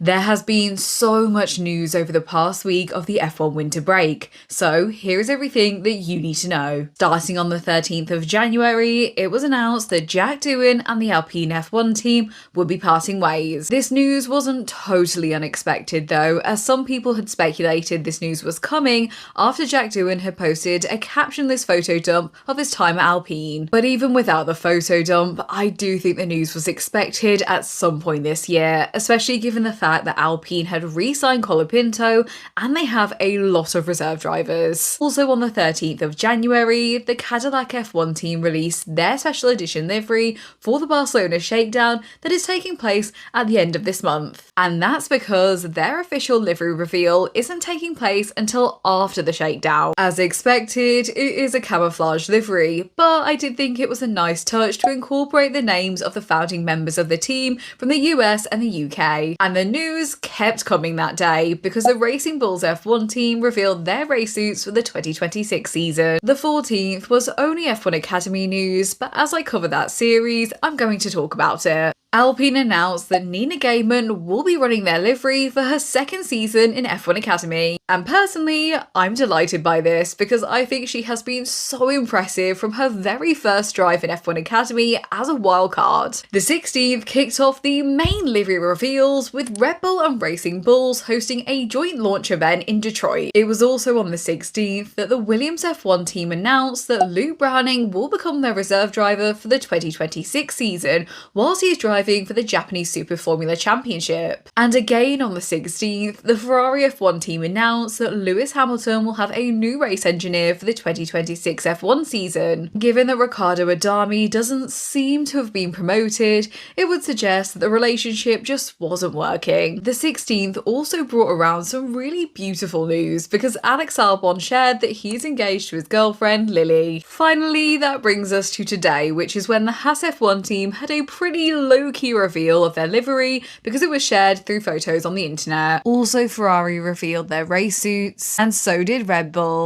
There has been so much news over the past week of the F1 winter break, so here's everything that you need to know. Starting on the 13th of January, it was announced that Jack Doohan and the Alpine F1 team would be parting ways. This news wasn't totally unexpected though, as some people had speculated this news was coming after Jack Doohan had posted a captionless photo dump of his time at Alpine. But even without the photo dump, I do think the news was expected at some point this year, especially given the fact that Alpine had re-signed Colapinto and they have a lot of reserve drivers. Also on the 13th of January, the Cadillac F1 team released their special edition livery for the Barcelona shakedown that is taking place at the end of this month. And that's because their official livery reveal isn't taking place until after the shakedown. As expected, it is a camouflage livery, but I did think it was a nice touch to incorporate the names of the founding members of the team from the US and the UK. And the news kept coming that day because the Racing Bulls F1 team revealed their race suits for the 2026 season. The 14th was only F1 Academy news, but as I cover that series, I'm going to talk about it. Alpine announced that Nina Gaiman will be running their livery for her second season in F1 Academy. And personally, I'm delighted by this because I think she has been so impressive from her very first drive in F1 Academy as a wildcard. The 16th kicked off the main livery reveals with Red Bull and Racing Bulls hosting a joint launch event in Detroit. It was also on the 16th that the Williams F1 team announced that Luke Browning will become their reserve driver for the 2026 season whilst he is driving for the Japanese Super Formula Championship. And again on the 16th, the Ferrari F1 team announced that Lewis Hamilton will have a new race engineer for the 2026 F1 season. Given that Riccardo Adami doesn't seem to have been promoted, it would suggest that the relationship just wasn't working. The 16th also brought around some really beautiful news because Alex Albon shared that he's engaged to his girlfriend Lily. Finally, that brings us to today, which is when the Haas F1 team had a pretty low-key reveal of their livery because it was shared through photos on the internet. Also, Ferrari revealed their race suits, and so did Red Bull.